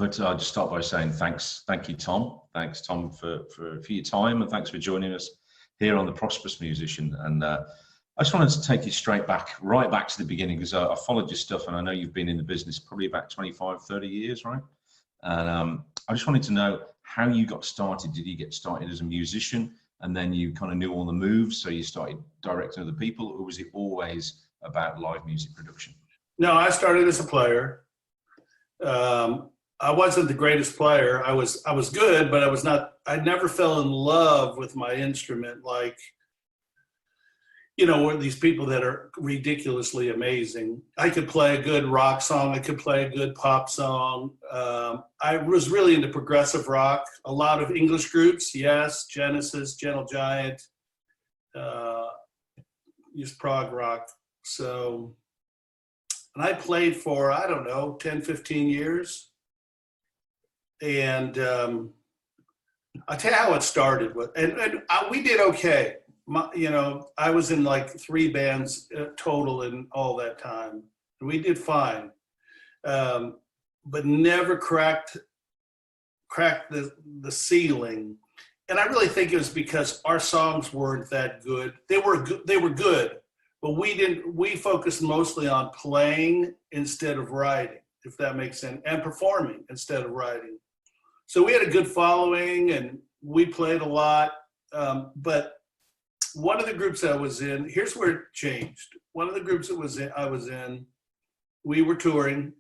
But I'll just start by saying thank you, Tom. Thanks, Tom, for your time, and thanks for joining us here on the Prosperous Musician. And I just wanted to take you right back to the beginning, because I followed your stuff, and I know you've been in the business probably about 25, 30 years, right? And I just wanted to know how you got started. Did you get started as a musician, and then you kind of knew all the moves, so you started directing other people, or was it always about live music production? No, I started as a player. I wasn't the greatest player. I was good, but I never fell in love with my instrument like, these people that are ridiculously amazing. I could play a good rock song. I could play a good pop song. I was really into progressive rock, a lot of English groups. Yes, Genesis, Gentle Giant, just prog rock. So, and I played for, 10, 15 years. And I'll tell you how it started. We did okay. I was in like 3 bands total in all that time. And we did fine, but never cracked the ceiling. And I really think it was because our songs weren't that good. They were good, but we focused mostly on playing instead of writing, if that makes sense, and performing instead of writing. So we had a good following, and we played a lot. But one of the groups I was in, here's where it changed. One of the groups I was in, we were touring,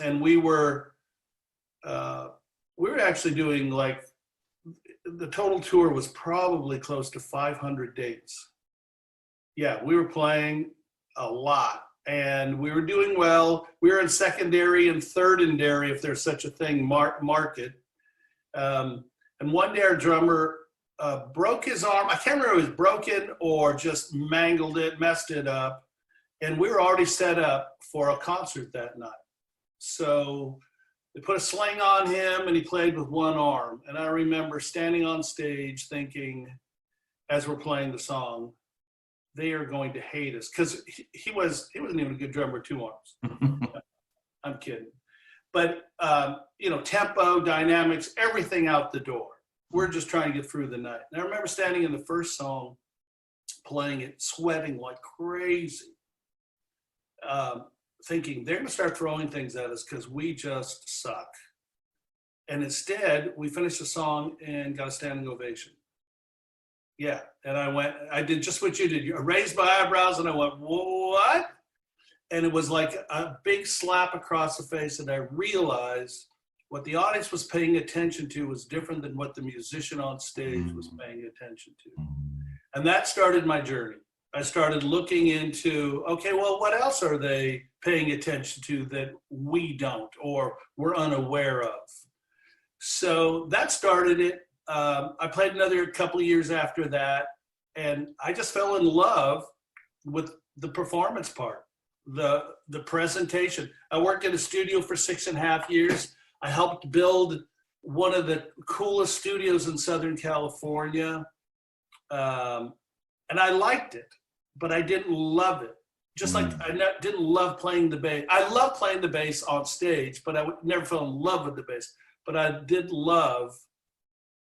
and we were actually doing like, the total tour was probably close to 500 dates. Yeah, we were playing a lot, and we were doing well. We were in secondary and thirdary, if there's such a thing, market. And one day our drummer broke his arm. I can't remember if it was broken or just messed it up. And we were already set up for a concert that night. So they put a sling on him, and he played with one arm. And I remember standing on stage thinking, as we're playing the song, they are going to hate us, because he wasn't even a good drummer with 2 arms. I'm kidding. But, tempo, dynamics, everything out the door. We're just trying to get through the night. And I remember standing in the first song, playing it, sweating like crazy, thinking they're going to start throwing things at us because we just suck. And instead, we finished the song and got a standing ovation. Yeah. And I did just what you did. I raised my eyebrows and I went, what? And it was like a big slap across the face, and I realized what the audience was paying attention to was different than what the musician on stage was paying attention to. And that started my journey. I started looking into, okay, well, what else are they paying attention to that we don't, or we're unaware of? So that started it. I played another couple of years after that, and I just fell in love with the performance part. The presentation. I worked in a studio for 6.5 years. I helped build one of the coolest studios in Southern California. And I liked it, but I didn't love it. Just like I didn't love playing the bass. I love playing the bass on stage, but I never fell in love with the bass. But I did love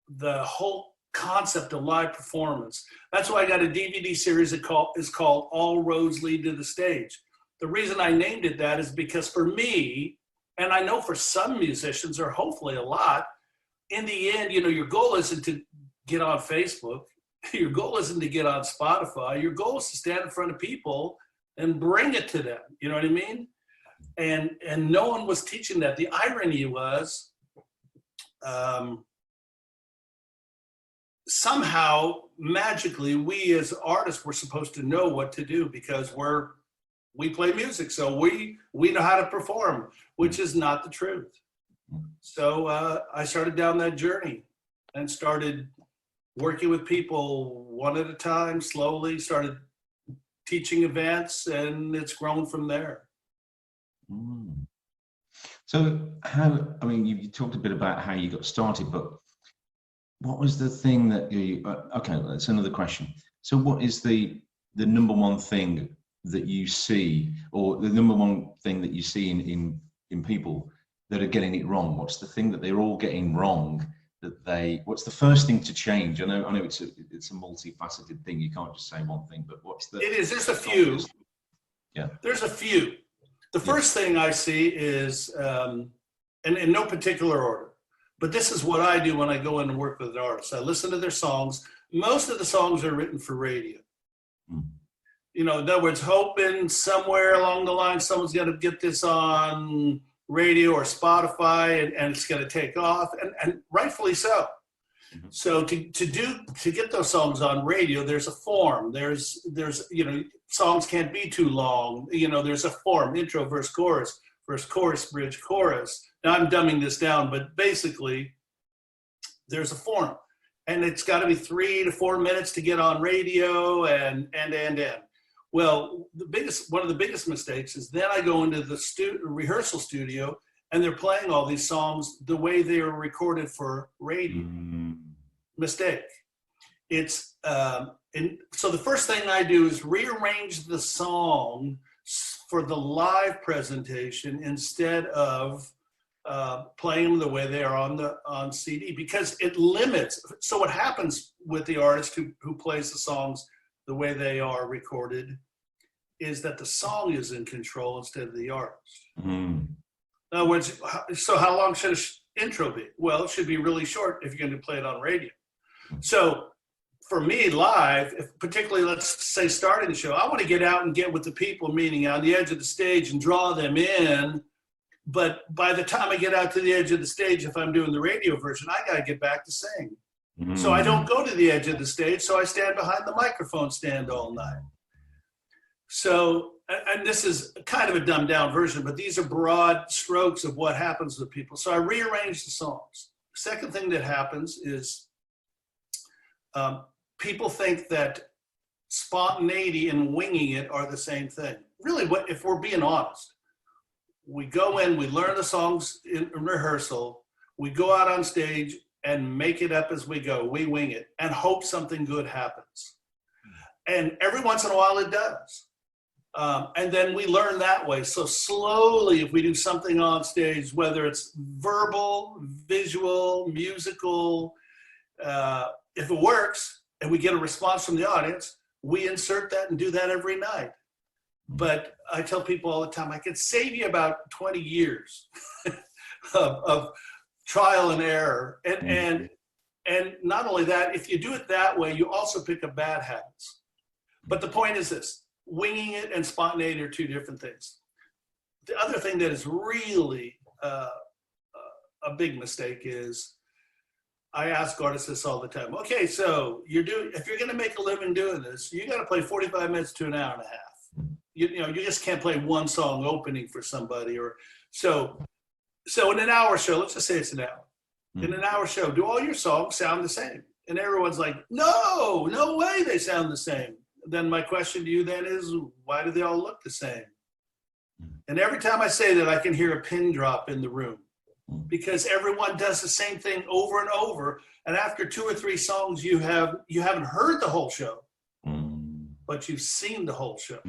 the whole concept of live performance. That's why I got a DVD series that is called All Roads Lead to the Stage. The reason I named it that is because for me, and I know for some musicians, or hopefully a lot, in the end, your goal isn't to get on Facebook. Your goal isn't to get on Spotify. Your goal is to stand in front of people and bring it to them. You know what I mean? And no one was teaching that. The irony was, somehow, magically, we as artists were supposed to know what to do because we play music, so we know how to perform, which is not the truth. So I started down that journey and started working with people one at a time, slowly, started teaching events, and it's grown from there. So you talked a bit about how you got started, but what was the thing that okay, that's another question. So what is the number one thing that you see, or the number one thing that you see in people that are getting it wrong? What's the thing that they're all getting wrong? What's the first thing to change? I know it's a multifaceted thing. You can't just say one thing, but it is. There's a few. Yeah. There's a few. The first thing I see is, and in no particular order, but this is what I do when I go in and work with an artist. I listen to their songs. Most of the songs are written for radio. You know, in other words, hoping somewhere along the line someone's going to get this on radio or Spotify and it's going to take off, and rightfully so. So to get those songs on radio, there's a form. There's you know, songs can't be too long. You know, there's a form: intro, verse, chorus, bridge, chorus. Now I'm dumbing this down, but basically there's a form, and it's got to be 3 to 4 minutes to get on radio and. Well, one of the biggest mistakes is then I go into the rehearsal studio and they're playing all these songs the way they were recorded for radio. Mistake. It's and so the first thing I do is rearrange the song for the live presentation instead of playing them the way they are on CD, because it limits. So what happens with the artist who plays the songs the way they are recorded is that the song is in control instead of the artist. In other words, so how long should an intro be? Well, it should be really short if you're going to play it on radio. So for me, live, particularly, let's say starting the show, I want to get out and get with the people, meaning on the edge of the stage, and draw them in. But by the time I get out to the edge of the stage, if I'm doing the radio version, I got to get back to sing. So I don't go to the edge of the stage, so I stand behind the microphone stand all night. So, and this is kind of a dumbed down version, but these are broad strokes of what happens with people. So I rearrange the songs. Second thing that happens is people think that spontaneity and winging it are the same thing. Really, if we're being honest, we go in, we learn the songs in rehearsal, we go out on stage and make it up as we go. We wing it and hope something good happens. And every once in a while it does. And then we learn that way. So slowly, if we do something on stage, whether it's verbal, visual, musical, if it works and we get a response from the audience, we insert that and do that every night. But I tell people all the time, I could save you about 20 years of trial and error. And not only that, if you do it that way, you also pick up bad habits. But the point is this: winging it and spontaneity are two different things. The other thing that is really a big mistake is, I ask artists this all the time. Okay, so if you're going to make a living doing this, you got to play 45 minutes to an hour and a half. You know, you just can't play one song opening for somebody. Or so in an hour show, let's just say it's an hour. In an hour show, do all your songs sound the same? And everyone's like, no way they sound the same. Then my question to you then is, why do they all look the same? And every time I say that, I can hear a pin drop in the room, because everyone does the same thing over and over. And after 2 or 3 songs, you haven't heard the whole show, but you've seen the whole show.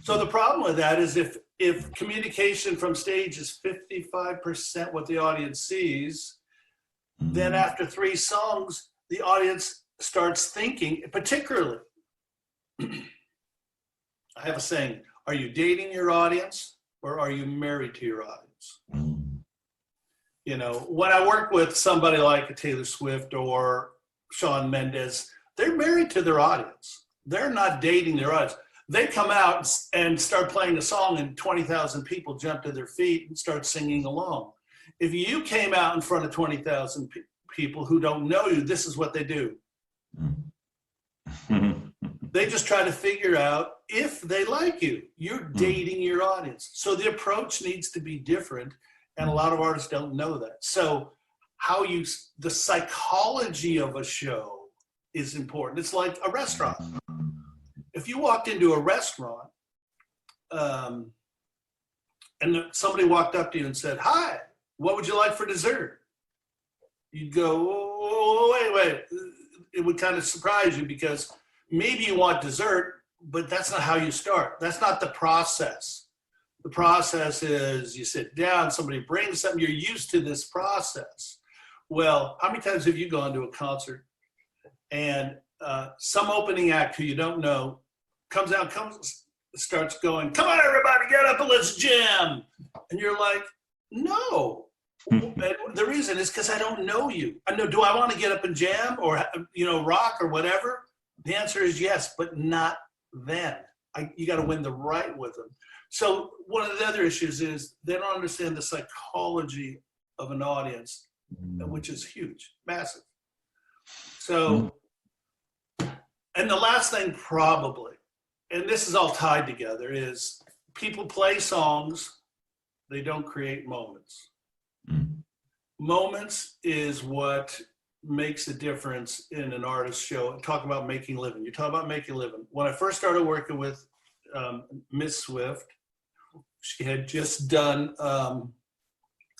So the problem with that is if communication from stage is 55% what the audience sees, then after 3 songs, the audience starts thinking, particularly, I have a saying, are you dating your audience or are you married to your audience? You know, when I work with somebody like a Taylor Swift or Shawn Mendes, they're married to their audience. They're not dating their audience. They come out and start playing a song and 20,000 people jump to their feet and start singing along. If you came out in front of 20,000 people who don't know you, this is what they do. They just try to figure out if they like you. You're dating your audience. So the approach needs to be different. And a lot of artists don't know that. So the psychology of a show is important. It's like a restaurant. If you walked into a restaurant and somebody walked up to you and said, "Hi, what would you like for dessert?" You'd go, "Oh, wait. It would kind of surprise you, because maybe you want dessert, but that's not how you start. That's not the process. The process is you sit down, somebody brings something, you're used to this process. Well, how many times have you gone to a concert and some opening act who you don't know starts going, come on, everybody, get up and let's jam. And you're like, no. And the reason is because I don't know you. Do I want to get up and jam or, rock or whatever? The answer is yes, but not then. You got to win the right with them. So one of the other issues is they don't understand the psychology of an audience, which is huge, massive. So, and the last thing probably, and this is all tied together, is people play songs, they don't create moments. Moments is what makes a difference in an artist show. Talk about making a living. You talk about making a living. When I first started working with Miss Swift, she had just done,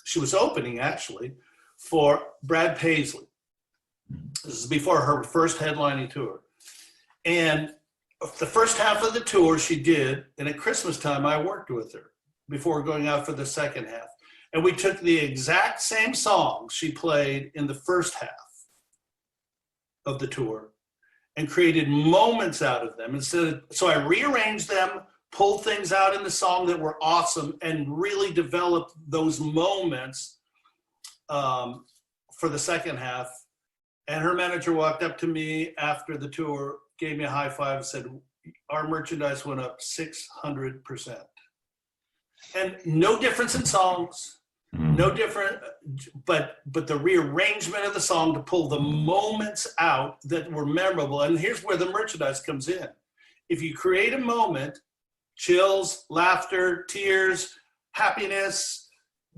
she was opening actually for Brad Paisley. This is before her first headlining tour. And the first half of the tour she did, and at Christmas time I worked with her before going out for the second half. And we took the exact same songs she played in the first half of the tour and created moments out of them. So I rearranged them, pulled things out in the song that were awesome, and really developed those moments for the second half. And her manager walked up to me after the tour, gave me a high five and said, our merchandise went up 600%. And no difference in songs, no different, but the rearrangement of the song to pull the moments out that were memorable. And here's where the merchandise comes in. If you create a moment, chills, laughter, tears, happiness,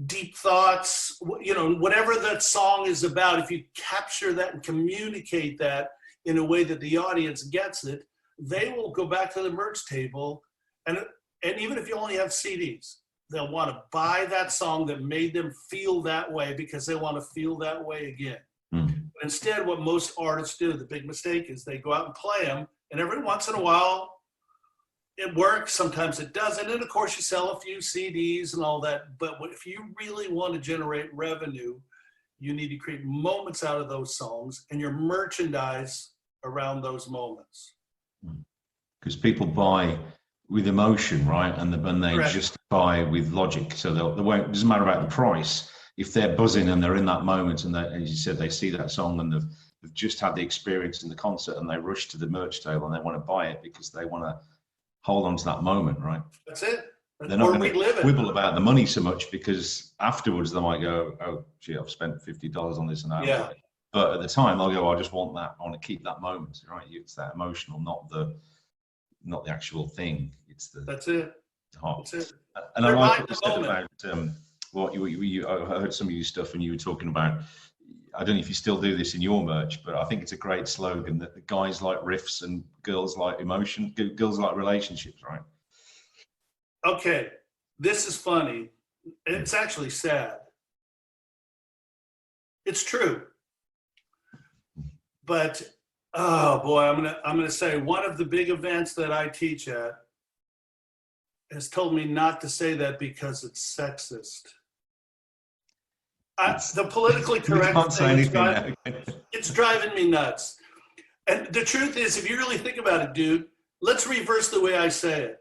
deep thoughts, whatever that song is about, if you capture that and communicate that in a way that the audience gets it, they will go back to the merch table. And even if you only have CDs, they'll want to buy that song that made them feel that way because they want to feel that way again. But instead, what most artists do, the big mistake is they go out and play them, and every once in a while, it works, sometimes it doesn't, and of course you sell a few CDs and all that, but if you really want to generate revenue, you need to create moments out of those songs and your merchandise around those moments. Because people buy with emotion, right? And they Correct. justify with logic. So they won't, it doesn't matter about the price. If they're buzzing and they're in that moment and as you said, they see that song and they've just had the experience in the concert and they rush to the merch table and they want to buy it because they want to hold on to that moment, right? That's it. They're not going to quibble about the money so much because afterwards they might go, oh, gee, I've spent $50 on this and that. Yeah. But at the time they'll go, I just want that. I want to keep that moment, right? It's that emotional, not the actual thing. It's the. That's it. Heart. That's it. And I like what you said about what I heard some of your stuff and you were talking about. I don't know if you still do this in your merch, but I think it's a great slogan that the guys like riffs and girls like emotion, girls like relationships, right? Okay, this is funny. It's actually sad. It's true. But oh boy, I'm gonna say one of the big events that I teach at has told me not to say that because it's sexist. The politically correct thing it's driving me nuts. And the truth is, if you really think about it, dude, let's reverse the way I say it.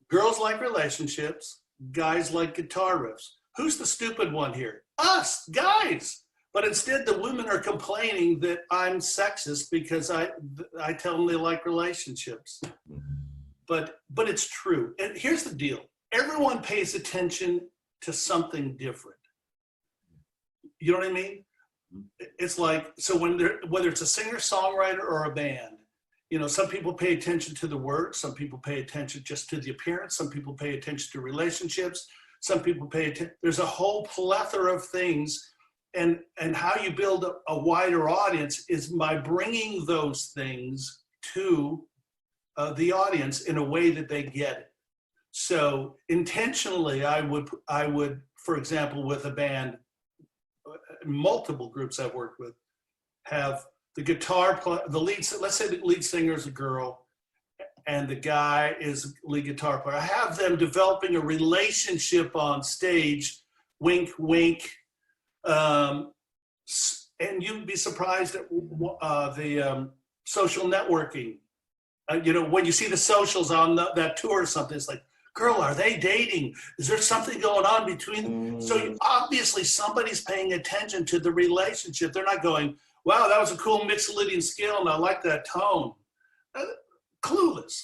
Girls like relationships, guys like guitar riffs. Who's the stupid one here? Us, guys. But instead, the women are complaining that I'm sexist because I tell them they like relationships. But it's true. And here's the deal. Everyone pays attention to something different. You know what I mean? It's like, so whether it's a singer, songwriter, or a band, some people pay attention to the words, some people pay attention just to the appearance, some people pay attention to relationships, some people pay attention. There's a whole plethora of things. And how you build a wider audience is by bringing those things to the audience in a way that they get it. So intentionally, I would, for example, with a band, multiple groups I've worked with, have the guitar, let's say the lead singer is a girl, and the guy is lead guitar player. I have them developing a relationship on stage, wink, wink. And you'd be surprised at the social networking. When you see the socials on that tour or something, it's like, girl, are they dating? Is there something going on between them? So obviously somebody's paying attention to the relationship. They're not going, wow, that was a cool Mixolydian scale and I like that tone. Clueless.